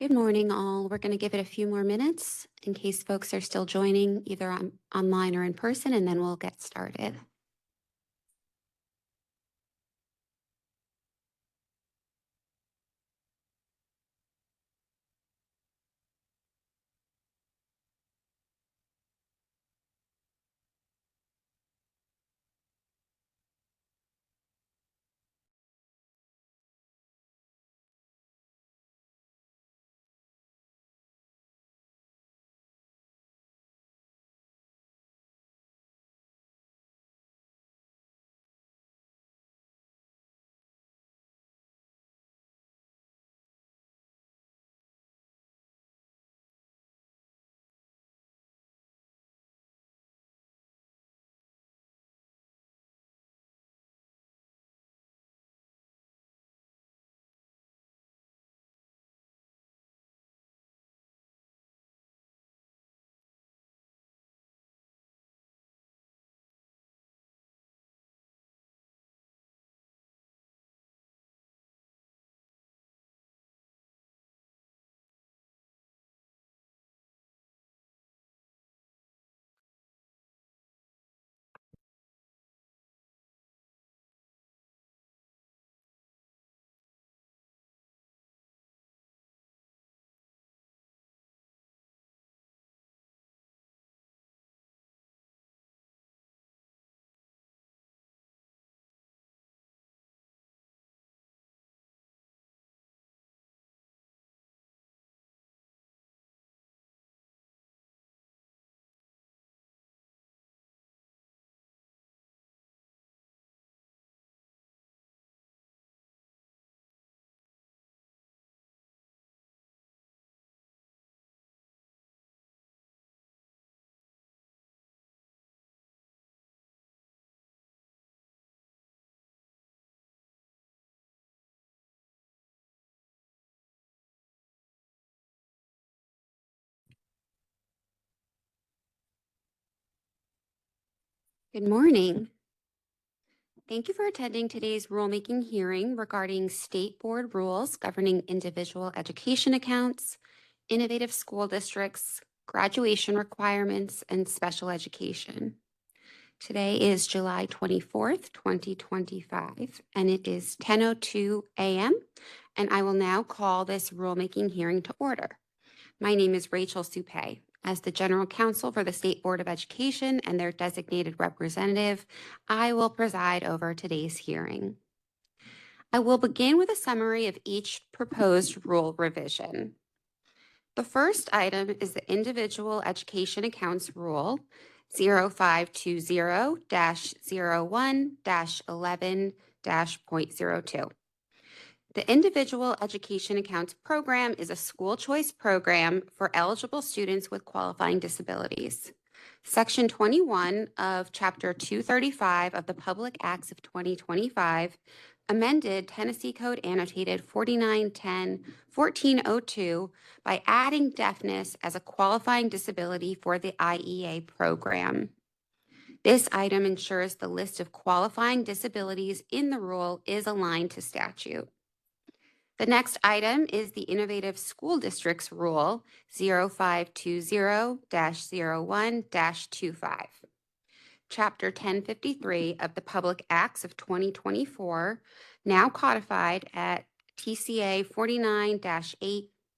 Good morning, all. We're going to give it a few more minutes in case folks are still joining either online or in person, and then we'll get started. Good morning. Thank you for attending today's rulemaking hearing regarding state board rules governing individual education accounts, innovative school districts, graduation requirements, and special education. Today is July 24th, 2025, and it is 10:02 a.m., and I will now call this rulemaking hearing to order. My name is Rachel Supay. As the General Counsel for the State Board of Education and their designated representative, I will preside over today's hearing. I will begin with a summary of each proposed rule revision. The first item is the Individual Education Accounts Rule 0520-01-11-.02. The Individual Education Accounts Program is a school choice program for eligible students with qualifying disabilities. Section 21 of Chapter 235 of the Public Acts of 2025 amended Tennessee Code Annotated 4910-1402 by adding deafness as a qualifying disability for the IEA program. This item ensures the list of qualifying disabilities in the rule is aligned to statute. The next item is the Innovative School Districts Rule 0520-01-25. Chapter 1053 of the Public Acts of 2024, now codified at TCA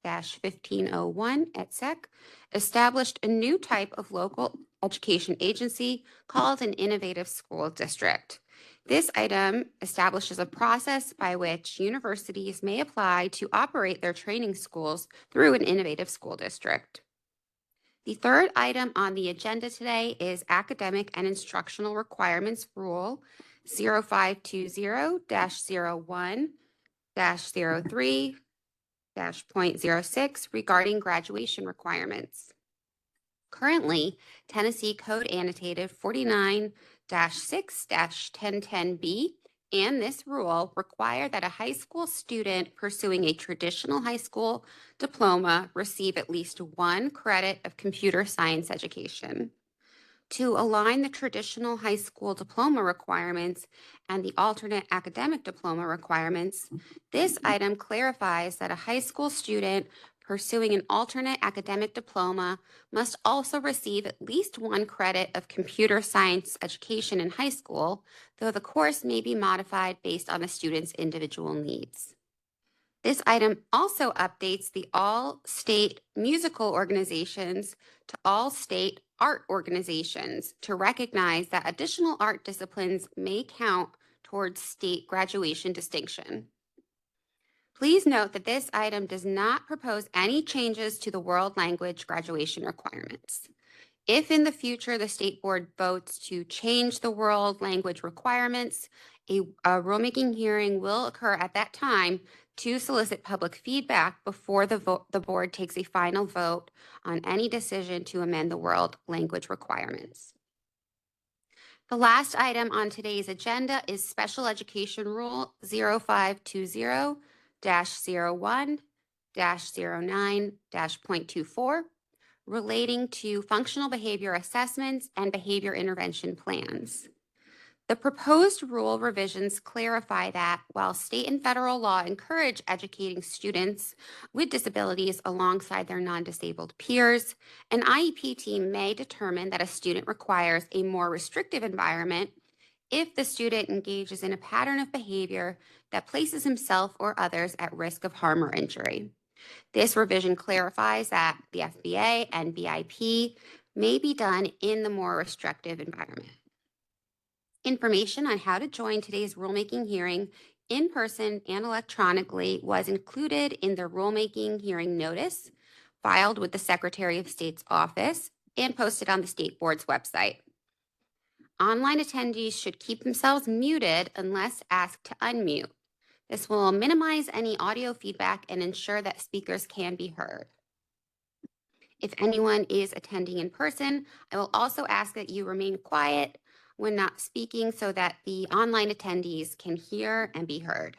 49-8-1501 et sec, established a new type of local education agency called an Innovative School District. This item establishes a process by which universities may apply to operate their training schools through an innovative school district. The third item on the agenda today is Academic and Instructional Requirements Rule 0520-01-03-.06 regarding graduation requirements. Currently, Tennessee Code Annotated 49-6-1010B and this rule require that a high school student pursuing a traditional high school diploma receive at least 1 credit of computer science education. To align the traditional high school diploma requirements and the alternate academic diploma requirements, this item clarifies that a high school student pursuing an alternate academic diploma must also receive at least 1 credit of computer science education in high school, though the course may be modified based on a student's individual needs. This item also updates the all-state musical organizations to all-state art organizations to recognize that additional art disciplines may count towards state graduation distinction. Please note that this item does not propose any changes to the world language graduation requirements. If in the future the state board votes to change the world language requirements, a rulemaking hearing will occur at that time to solicit public feedback before the board takes a final vote on any decision to amend the world language requirements. The last item on today's agenda is Special Education Rule 0520-01-09-.24 relating to functional behavior assessments and behavior intervention plans. The proposed rule revisions clarify that while state and federal law encourage educating students with disabilities alongside their non-disabled peers, an IEP team may determine that a student requires a more restrictive environment if the student engages in a pattern of behavior that places himself or others at risk of harm or injury. This revision clarifies that the FBA and BIP may be done in the more restrictive environment. Information on how to join today's rulemaking hearing in person and electronically was included in the rulemaking hearing notice filed with the Secretary of State's office and posted on the State Board's website. Online attendees should keep themselves muted unless asked to unmute. This will minimize any audio feedback and ensure that speakers can be heard. If anyone is attending in person, I will also ask that you remain quiet when not speaking so that the online attendees can hear and be heard.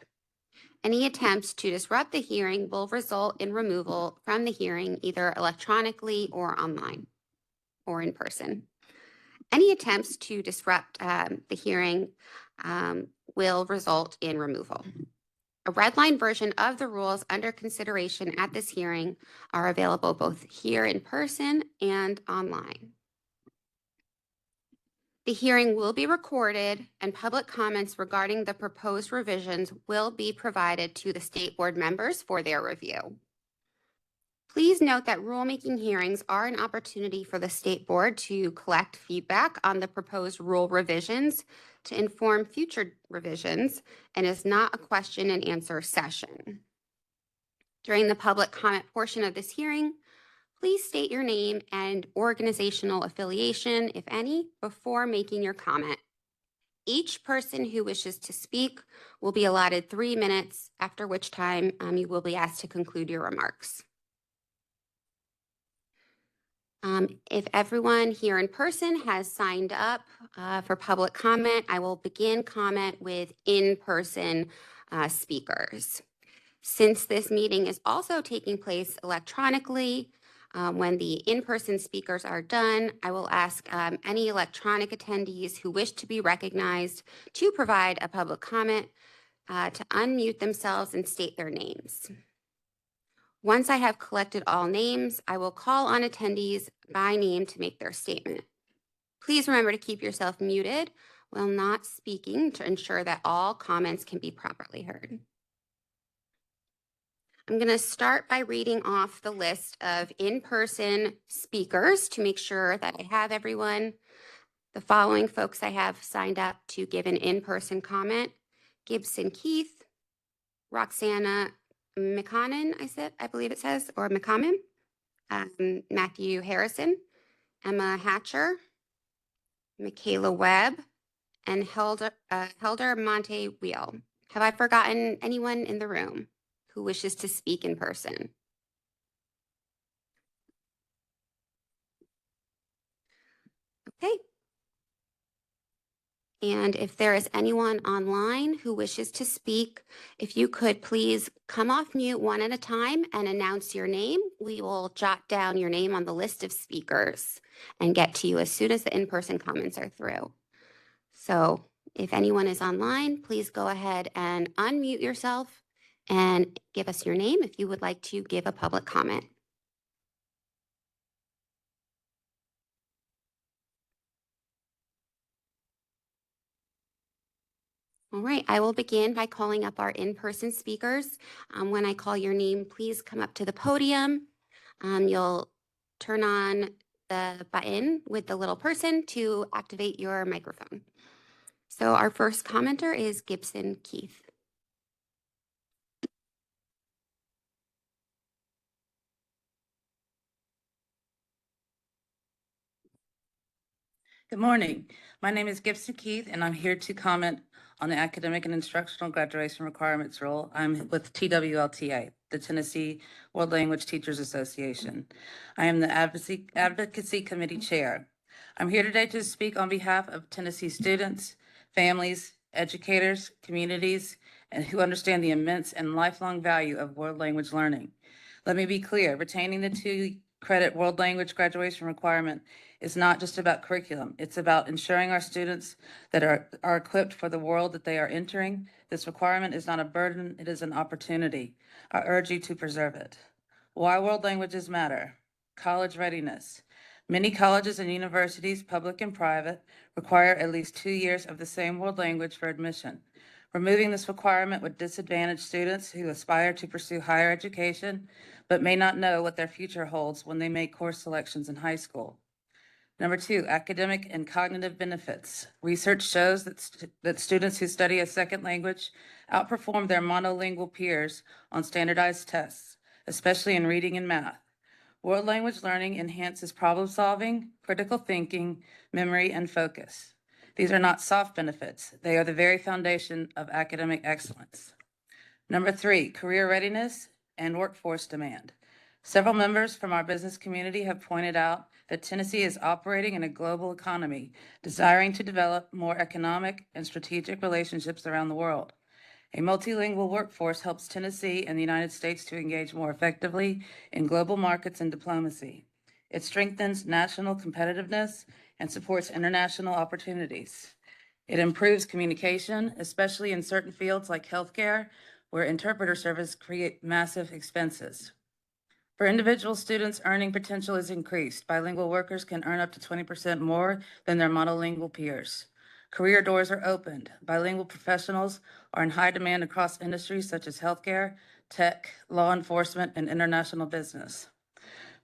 Any attempts to disrupt the hearing will result in removal from the hearing either electronically or online or in person. Any attempts to disrupt the hearing will result in removal. A red line version of the rules under consideration at this hearing are available both here in person and online. The hearing will be recorded and public comments regarding the proposed revisions will be provided to the state board members for their review. Please note that rulemaking hearings are an opportunity for the state board to collect feedback on the proposed rule revisions to inform future revisions and is not a question and answer session. During the public comment portion of this hearing, please state your name and organizational affiliation, if any, before making your comment. Each person who wishes to speak will be allotted 3 minutes, after which time you will be asked to conclude your remarks. If everyone here in person has signed up for public comment, I will begin comment with in-person speakers. Since this meeting is also taking place electronically, when the in-person speakers are done, I will ask any electronic attendees who wish to be recognized to provide a public comment to unmute themselves and state their names. Once I have collected all names, I will call on attendees by name to make their statement. Please remember to keep yourself muted while not speaking to ensure that all comments can be properly heard. I'm going to start by reading off the list of in-person speakers to make sure that I have everyone. The following folks I have signed up to give an in-person comment: Gibson Keith, Roxana McConnon, I believe it says, or McCommon, Matthew Harrison, Emma Hatcher, Michaela Webb, and Helder Monte Wheel. Have I forgotten anyone in the room who wishes to speak in person? Okay. And if there is anyone online who wishes to speak, if you could please come off mute one at a time and announce your name. We will jot down your name on the list of speakers and get to you as soon as the in-person comments are through. So if anyone is online, please go ahead and unmute yourself and give us your name if you would like to give a public comment. All right, I will begin by calling up our in-person speakers. When I call your name, please come up to the podium. You'll turn on the button with the little person to activate your microphone. So our first commenter is Gibson Keith. Good morning. My name is Gibson Keith, and I'm here to comment on the academic and instructional graduation requirements rule. I'm with TWLTA, the Tennessee World Language Teachers Association. I am the Advocacy Committee Chair. I'm here today to speak on behalf of Tennessee students, families, educators, communities, and who understand the immense and lifelong value of world language learning. Let me be clear, retaining the 2-credit world language graduation requirement is not just about curriculum. It's about ensuring our students that are equipped for the world that they are entering. This requirement is not a burden, it is an opportunity. I urge you to preserve it. Why world languages matter? College readiness. Many colleges and universities, public and private, require at least 2 years of the same world language for admission. Removing this requirement would disadvantage students who aspire to pursue higher education, but may not know what their future holds when they make course selections in high school. Number 2, academic and cognitive benefits. Research shows that students who study a second language outperform their monolingual peers on standardized tests, especially in reading and math. World language learning enhances problem solving, critical thinking, memory, and focus. These are not soft benefits. They are the very foundation of academic excellence. Number 3, career readiness and workforce demand. Several members from our business community have pointed out that Tennessee is operating in a global economy, desiring to develop more economic and strategic relationships around the world. A multilingual workforce helps Tennessee and the United States to engage more effectively in global markets and diplomacy. It strengthens national competitiveness and supports international opportunities. It improves communication, especially in certain fields like healthcare, where interpreter service create massive expenses. For individual students, earning potential is increased. Bilingual workers can earn up to 20% more than their monolingual peers. Career doors are opened. Bilingual professionals are in high demand across industries such as healthcare, tech, law enforcement, and international business.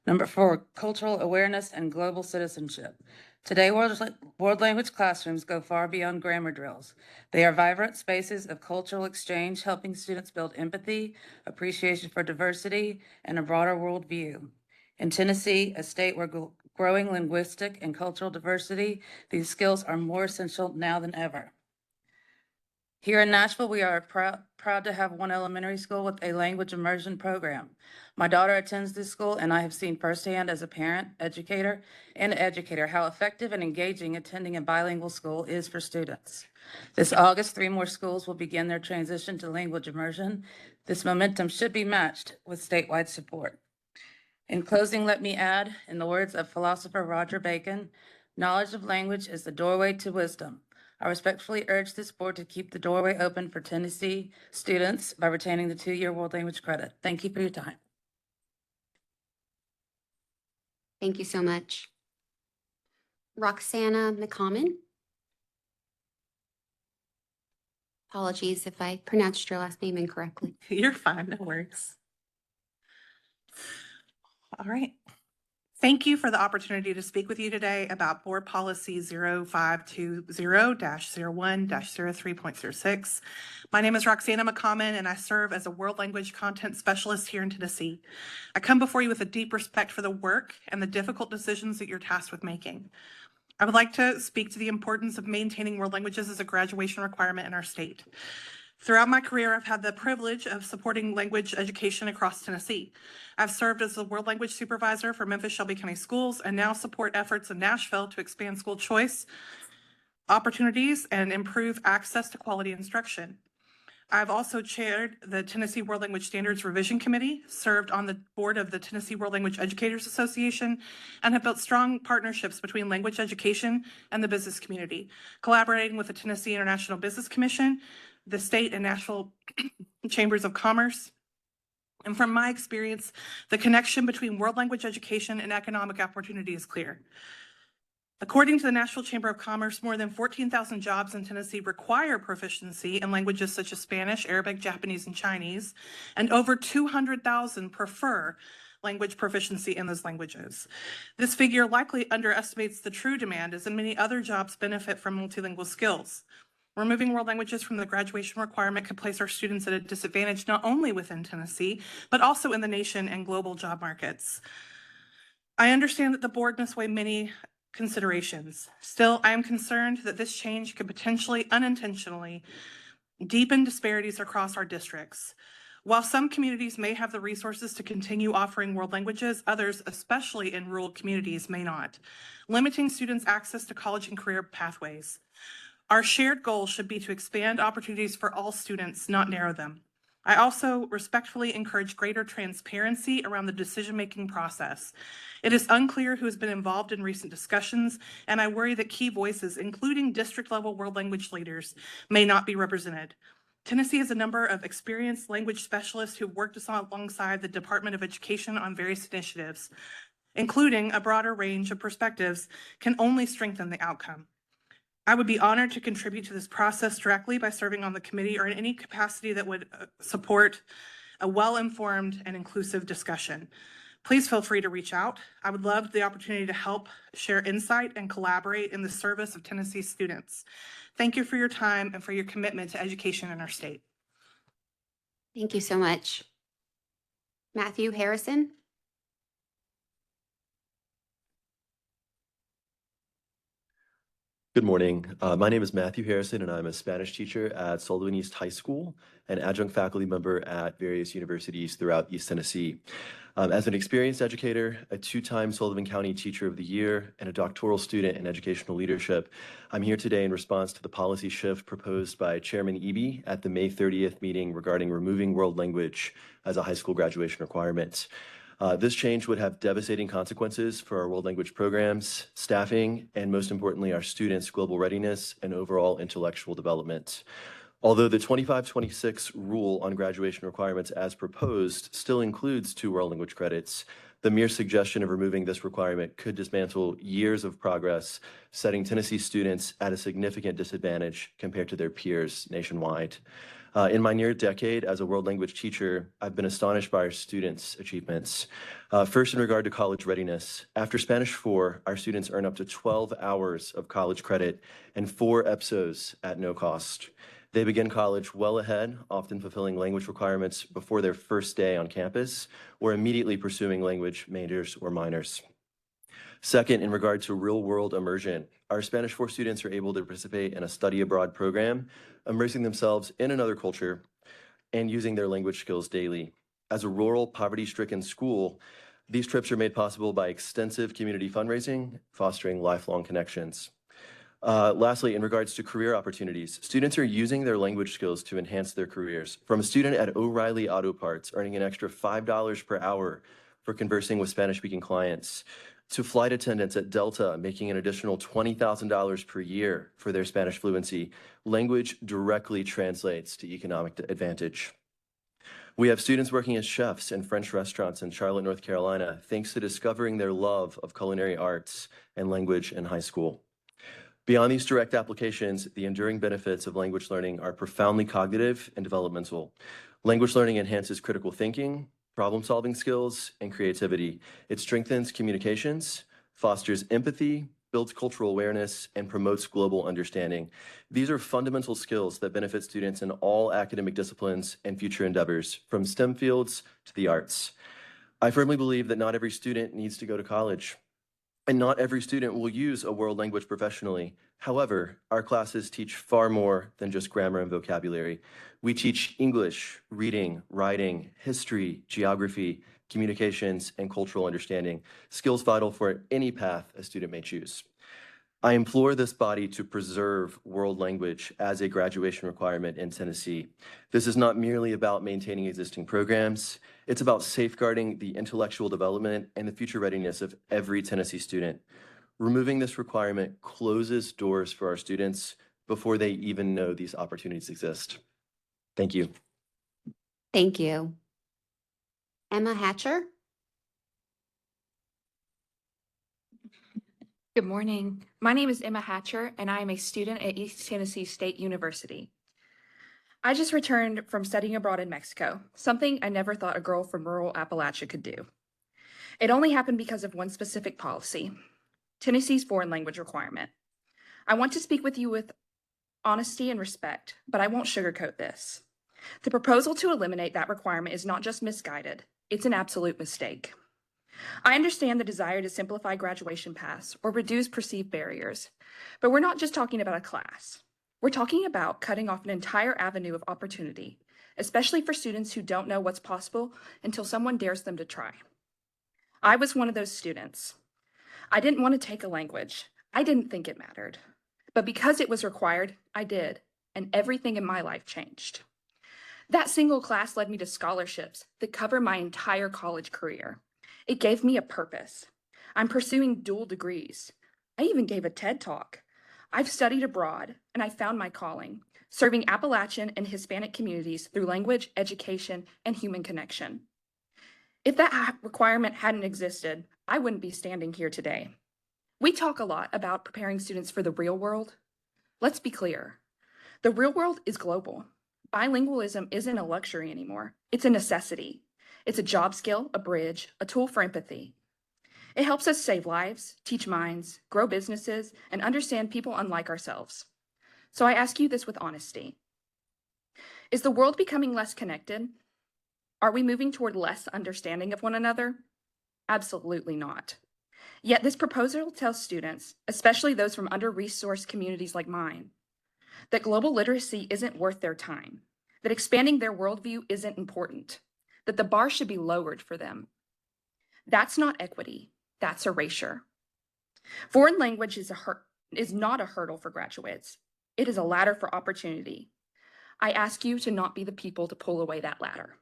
Number 4, cultural awareness and global citizenship. Today, world language classrooms go far beyond grammar drills. They are vibrant spaces of cultural exchange, helping students build empathy, appreciation for diversity, and a broader worldview. In Tennessee, a state where growing linguistic and cultural diversity, these skills are more essential now than ever. Here in Nashville, we are proud to have one elementary school with a language immersion program. My daughter attends this school, and I have seen firsthand as a parent, educator, and educator how effective and engaging attending a bilingual school is for students. This August, 3 more schools will begin their transition to language immersion. This momentum should be matched with statewide support. In closing, let me add, in the words of philosopher Roger Bacon, knowledge of language is the doorway to wisdom. I respectfully urge this board to keep the doorway open for Tennessee students by retaining the 2-year world language credit. Thank you for your time. Thank you so much. Roxana McCommon. Apologies if I pronounced your last name incorrectly. You're fine, no worries. All right. Thank you for the opportunity to speak with you today about Board Policy 0520-01-03.06. My name is Roxana McCommon, and I serve as a World Language Content Specialist here in Tennessee. I come before you with a deep respect for the work and the difficult decisions that you're tasked with making. I would like to speak to the importance of maintaining world languages as a graduation requirement in our state. Throughout my career, I've had the privilege of supporting language education across Tennessee. I've served as the World Language Supervisor for Memphis Shelby County Schools and now support efforts in Nashville to expand school choice opportunities and improve access to quality instruction. I've also chaired the Tennessee World Language Standards Revision Committee, served on the board of the Tennessee World Language Educators Association, and have built strong partnerships between language education and the business community, collaborating with the Tennessee International Business Commission, the state and Nashville chambers of commerce. And from my experience, the connection between world language education and economic opportunity is clear. According to the National Chamber of Commerce, more than 14,000 jobs in Tennessee require proficiency in languages such as Spanish, Arabic, Japanese, and Chinese, and over 200,000 prefer language proficiency in those languages. This figure likely underestimates the true demand, as in many other jobs benefit from multilingual skills. Removing world languages from the graduation requirement could place our students at a disadvantage not only within Tennessee, but also in the nation and global job markets. I understand that the board must weigh many considerations. Still, I am concerned that this change could potentially unintentionally deepen disparities across our districts. While some communities may have the resources to continue offering world languages, others, especially in rural communities, may not, limiting students' access to college and career pathways. Our shared goal should be to expand opportunities for all students, not narrow them. I also respectfully encourage greater transparency around the decision-making process. It is unclear who has been involved in recent discussions, and I worry that key voices, including district-level world language leaders, may not be represented. Tennessee has a number of experienced language specialists who worked alongside the Department of Education on various initiatives, including a broader range of perspectives, can only strengthen the outcome. I would be honored to contribute to this process directly by serving on the committee or in any capacity that would support a well-informed and inclusive discussion. Please feel free to reach out. I would love the opportunity to help share insight and collaborate in the service of Tennessee students. Thank you for your time and for your commitment to education in our state. Thank you so much. Matthew Harrison. Good morning. My name is Matthew Harrison, and I'm a Spanish teacher at Sullivan East High School and adjunct faculty member at various universities throughout East Tennessee. As an experienced educator, a two-time Sullivan County Teacher of the Year, and a doctoral student in educational leadership, I'm here today in response to the policy shift proposed by Chairman Eby at the May 30th meeting regarding removing world language as a high school graduation requirement. This change would have devastating consequences for our world language programs, staffing, and most importantly, our students' global readiness and overall intellectual development. Although the 25-26 rule on graduation requirements as proposed still includes 2 world language credits, the mere suggestion of removing this requirement could dismantle years of progress, setting Tennessee students at a significant disadvantage compared to their peers nationwide. In my near decade as a world language teacher, I've been astonished by our students' achievements. First, in regard to college readiness, after Spanish 4, our students earn up to 12 hours of college credit and 4 EPSOs at no cost. They begin college well ahead, often fulfilling language requirements before their first day on campus or immediately pursuing language majors or minors. Second, in regard to real-world immersion, our Spanish 4 students are able to participate in a study abroad program, immersing themselves in another culture and using their language skills daily. As a rural, poverty-stricken school, these trips are made possible by extensive community fundraising, fostering lifelong connections. Lastly, in regards to career opportunities, students are using their language skills to enhance their careers. From a student at O'Reilly Auto Parts earning an extra $5 per hour for conversing with Spanish-speaking clients, to flight attendants at Delta making an additional $20,000 per year for their Spanish fluency, language directly translates to economic advantage. We have students working as chefs in French restaurants in Charlotte, North Carolina, thanks to discovering their love of culinary arts and language in high school. Beyond these direct applications, the enduring benefits of language learning are profoundly cognitive and developmental. Language learning enhances critical thinking, problem-solving skills, and creativity. It strengthens communications, fosters empathy, builds cultural awareness, and promotes global understanding. These are fundamental skills that benefit students in all academic disciplines and future endeavors, from STEM fields to the arts. I firmly believe that not every student needs to go to college, and not every student will use a world language professionally. However, our classes teach far more than just grammar and vocabulary. We teach English, reading, writing, history, geography, communications, and cultural understanding, skills vital for any path a student may choose. I implore this body to preserve world language as a graduation requirement in Tennessee. This is not merely about maintaining existing programs. It's about safeguarding the intellectual development and the future readiness of every Tennessee student. Removing this requirement closes doors for our students before they even know these opportunities exist. Thank you. Thank you. Emma Hatcher? Good morning. My name is Emma Hatcher, and I am a student at East Tennessee State University. I just returned from studying abroad in Mexico, something I never thought a girl from rural Appalachia could do. It only happened because of one specific policy, Tennessee's foreign language requirement. I want to speak with you with honesty and respect, but I won't sugarcoat this. The proposal to eliminate that requirement is not just misguided, it's an absolute mistake. I understand the desire to simplify graduation paths or reduce perceived barriers, but we're not just talking about a class. We're talking about cutting off an entire avenue of opportunity, especially for students who don't know what's possible until someone dares them to try. I was one of those students. I didn't want to take a language. I didn't think it mattered. But because it was required, I did, and everything in my life changed. That single class led me to scholarships that cover my entire college career. It gave me a purpose. I'm pursuing dual degrees. I even gave a TED Talk. I've studied abroad, and I found my calling, serving Appalachian and Hispanic communities through language, education, and human connection. If that requirement hadn't existed, I wouldn't be standing here today. We talk a lot about preparing students for the real world. Let's be clear. The real world is global. Bilingualism isn't a luxury anymore. It's a necessity. It's a job skill, a bridge, a tool for empathy. It helps us save lives, teach minds, grow businesses, and understand people unlike ourselves. So I ask you this with honesty. Is the world becoming less connected? Are we moving toward less understanding of one another? Absolutely not. Yet this proposal tells students, especially those from under-resourced communities like mine, that global literacy isn't worth their time, that expanding their worldview isn't important, that the bar should be lowered for them. That's not equity, that's erasure. Foreign language is not a hurdle for graduates. It is a ladder for opportunity. I ask you to not be the people to pull away that ladder.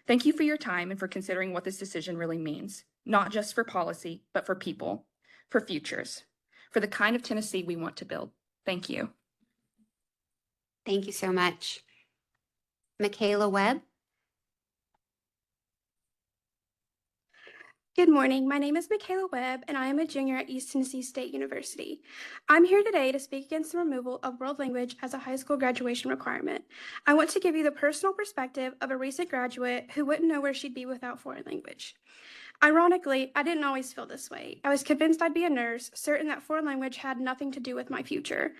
Thank you for your time and for considering what this decision really means, not just for policy, but for people, for futures, for the kind of Tennessee we want to build. Thank you. Thank you so much. Michaela Webb? Good morning. My name is Michaela Webb, and I am a junior at East Tennessee State University. I'm here today to speak against the removal of world language as a high school graduation requirement. I want to give you the personal perspective of a recent graduate who wouldn't know where she'd be without foreign language. Ironically, I didn't always feel this way. I was convinced I'd be a nurse, certain that foreign language had nothing to do with my future.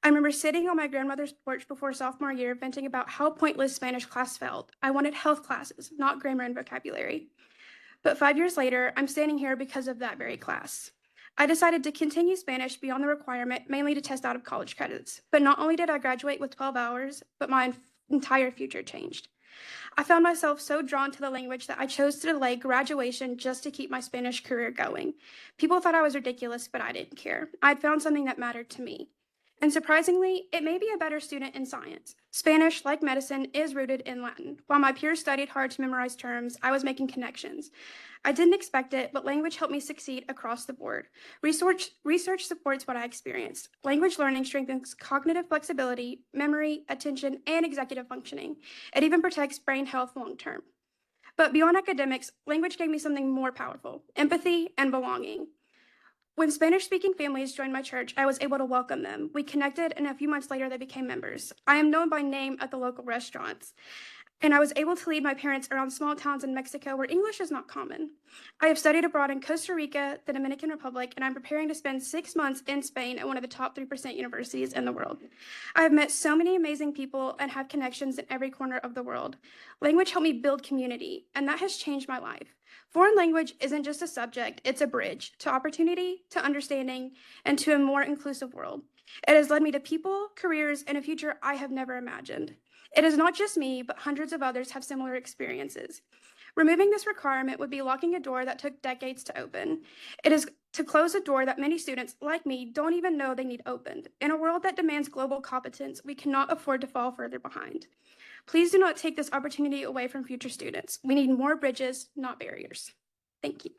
I remember sitting on my grandmother's porch before sophomore year venting about how pointless Spanish class felt. I wanted health classes, not grammar and vocabulary. But 5 years later, I'm standing here because of that very class. I decided to continue Spanish beyond the requirement, mainly to test out of college credits. But not only did I graduate with 12 hours, but my entire future changed. I found myself so drawn to the language that I chose to delay graduation just to keep my Spanish career going. People thought I was ridiculous, but I didn't care. I'd found something that mattered to me. And surprisingly, it made me a better student in science. Spanish, like medicine, is rooted in Latin. While my peers studied hard to memorize terms, I was making connections. I didn't expect it, but language helped me succeed across the board. Research supports what I experienced. Language learning strengthens cognitive flexibility, memory, attention, and executive functioning. It even protects brain health long term. But beyond academics, language gave me something more powerful: empathy and belonging. When Spanish-speaking families joined my church, I was able to welcome them. We connected, and a few months later, they became members. I am known by name at the local restaurants, and I was able to lead my parents around small towns in Mexico where English is not common. I have studied abroad in Costa Rica, the Dominican Republic, and I'm preparing to spend 6 months in Spain at one of the top 3% universities in the world. I have met so many amazing people and have connections in every corner of the world. Language helped me build community, and that has changed my life. Foreign language isn't just a subject, it's a bridge to opportunity, to understanding, and to a more inclusive world. It has led me to people, careers, and a future I have never imagined. It is not just me, but hundreds of others have similar experiences. Removing this requirement would be locking a door that took decades to open. It is to close a door that many students, like me, don't even know they need opened. In a world that demands global competence, we cannot afford to fall further behind. Please do not take this opportunity away from future students. We need more bridges, not barriers. Thank you.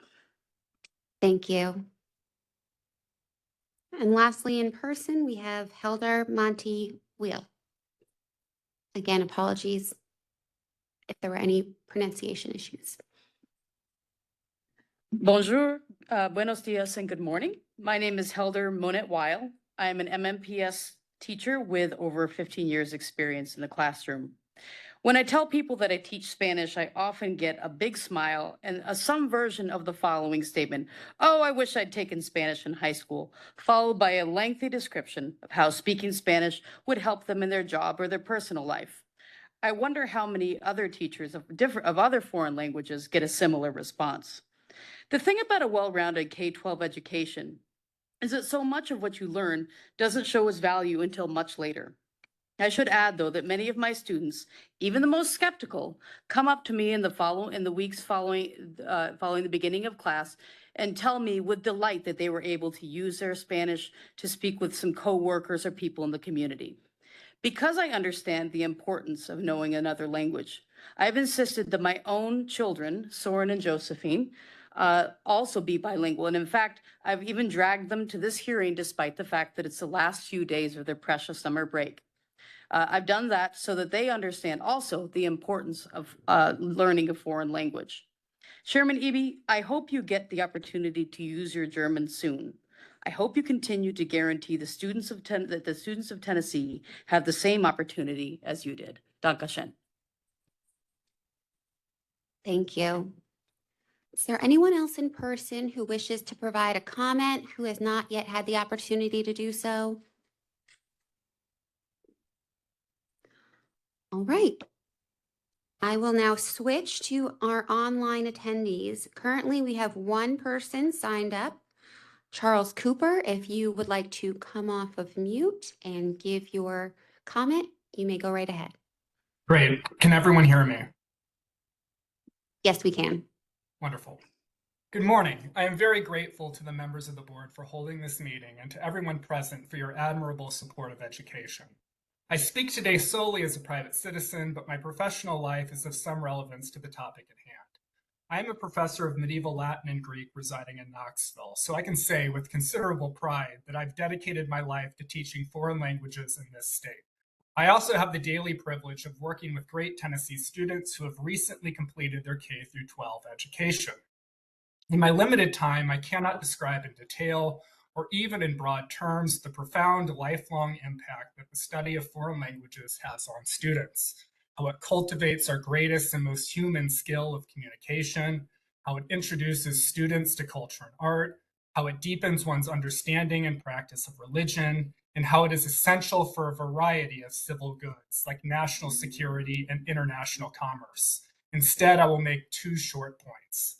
Thank you. And lastly, in person, we have Helder Monty Wheel. Again, apologies if there were any pronunciation issues. Bonjour, buenos dias, and good morning. My name is Helder Monet-Weil. I am an MMPS teacher with over 15 years experience in the classroom. When I tell people that I teach Spanish, I often get a big smile and some version of the following statement: "Oh, I wish I'd taken Spanish in high school," followed by a lengthy description of how speaking Spanish would help them in their job or their personal life. I wonder how many other teachers of other foreign languages get a similar response. The thing about a well-rounded K-12 education is that so much of what you learn doesn't show its value until much later. I should add, though, that many of my students, even the most skeptical, come up to me in the weeks following the beginning of class and tell me with delight that they were able to use their Spanish to speak with some coworkers or people in the community. Because I understand the importance of knowing another language, I've insisted that my own children, Soren and Josephine, also be bilingual. And in fact, I've even dragged them to this hearing despite the fact that it's the last few days of their precious summer break. I've done that so that they understand also the importance of learning a foreign language. Chairman Eby, I hope you get the opportunity to use your German soon. I hope you continue to guarantee that the students of Tennessee have the same opportunity as you did. Dankeschön. Thank you. Is there anyone else in person who wishes to provide a comment who has not yet had the opportunity to do so? All right. I will now switch to our online attendees. Currently, we have one person signed up. Charles Cooper, if you would like to come off of mute and give your comment, you may go right ahead. Great. Can everyone hear me? Yes, we can. Wonderful. Good morning. I am very grateful to the members of the board for holding this meeting and to everyone present for your admirable support of education. I speak today solely as a private citizen, but my professional life is of some relevance to the topic at hand. I am a professor of medieval Latin and Greek residing in Knoxville, so I can say with considerable pride that I've dedicated my life to teaching foreign languages in this state. I also have the daily privilege of working with great Tennessee students who have recently completed their K-12 education. In my limited time, I cannot describe in detail or even in broad terms the profound lifelong impact that the study of foreign languages has on students, how it cultivates our greatest and most human skill of communication, how it introduces students to culture and art, how it deepens one's understanding and practice of religion, and how it is essential for a variety of civil goods like national security and international commerce. Instead, I will make two short points.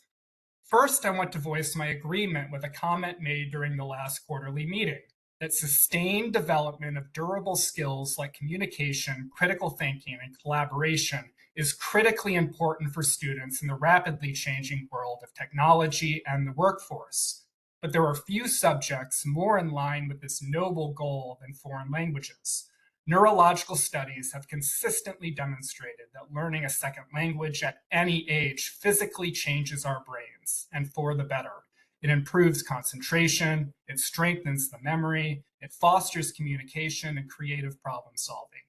First, I want to voice my agreement with a comment made during the last quarterly meeting that sustained development of durable skills like communication, critical thinking, and collaboration is critically important for students in the rapidly changing world of technology and the workforce. But there are few subjects more in line with this noble goal than foreign languages. Neurological studies have consistently demonstrated that learning a second language at any age physically changes our brains, and for the better. It improves concentration, it strengthens the memory, it fosters communication and creative problem solving.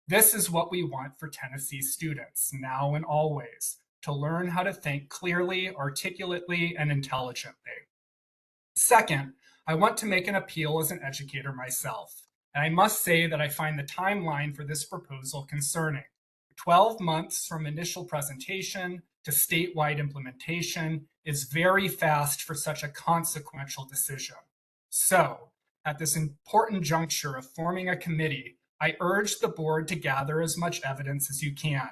This is what we want for Tennessee students, now and always, to learn how to think clearly, articulately, and intelligently. Second, I want to make an appeal as an educator myself. And I must say that I find the timeline for this proposal concerning. 12 months from initial presentation to statewide implementation is very fast for such a consequential decision. So, at this important juncture of forming a committee, I urge the board to gather as much evidence as you can.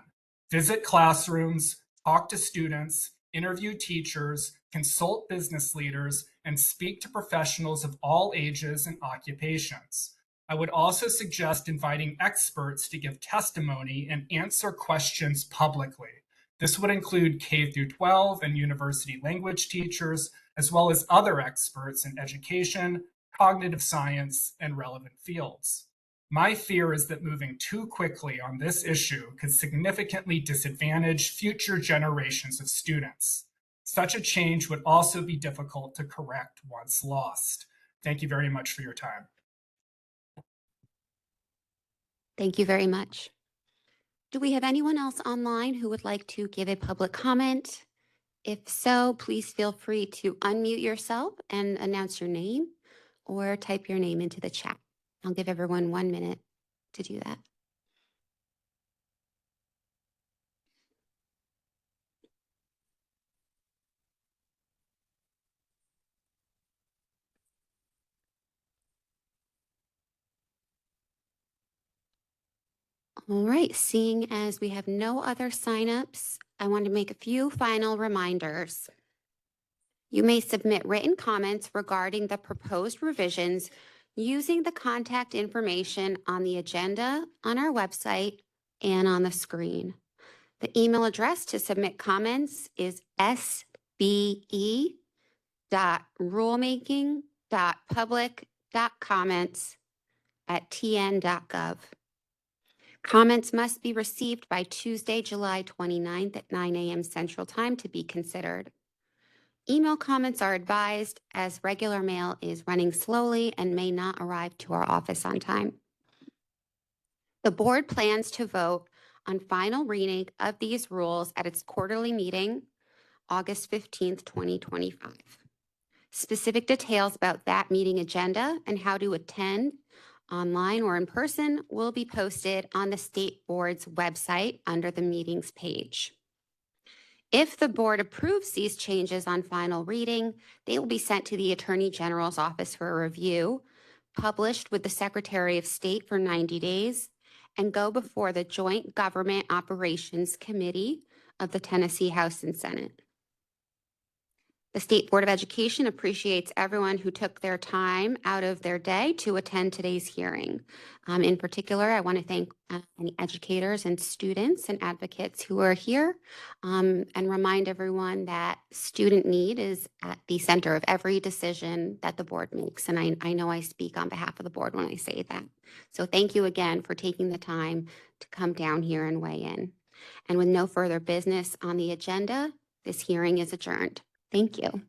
Visit classrooms, talk to students, interview teachers, consult business leaders, and speak to professionals of all ages and occupations. I would also suggest inviting experts to give testimony and answer questions publicly. This would include K-12 and university language teachers, as well as other experts in education, cognitive science, and relevant fields. My fear is that moving too quickly on this issue could significantly disadvantage future generations of students. Such a change would also be difficult to correct once lost. Thank you very much for your time. Thank you very much. Do we have anyone else online who would like to give a public comment? If so, please feel free to unmute yourself and announce your name or type your name into the chat. I'll give everyone 1 minute to do that. All right, seeing as we have no other signups, I want to make a few final reminders. You may submit written comments regarding the proposed revisions using the contact information on the agenda, on our website, and on the screen. The email address to submit comments is sbe.rulemaking.public.comments@tn.gov. Comments must be received by Tuesday, July 29th at 9 a.m. Central Time to be considered. Email comments are advised as regular mail is running slowly and may not arrive to our office on time. The board plans to vote on final reading of these rules at its quarterly meeting, August 15th, 2025. Specific details about that meeting agenda and how to attend online or in person will be posted on the state board's website under the meetings page. If the board approves these changes on final reading, they will be sent to the Attorney General's office for a review, published with the Secretary of State for 90 days, and go before the Joint Government Operations Committee of the Tennessee House and Senate. The State Board of Education appreciates everyone who took their time out of their day to attend today's hearing. In particular, I want to thank any educators and students and advocates who are here, and remind everyone that student need is at the center of every decision that the board makes. And I know I speak on behalf of the board when I say that. So thank you again for taking the time to come down here and weigh in. And with no further business on the agenda, this hearing is adjourned. Thank you.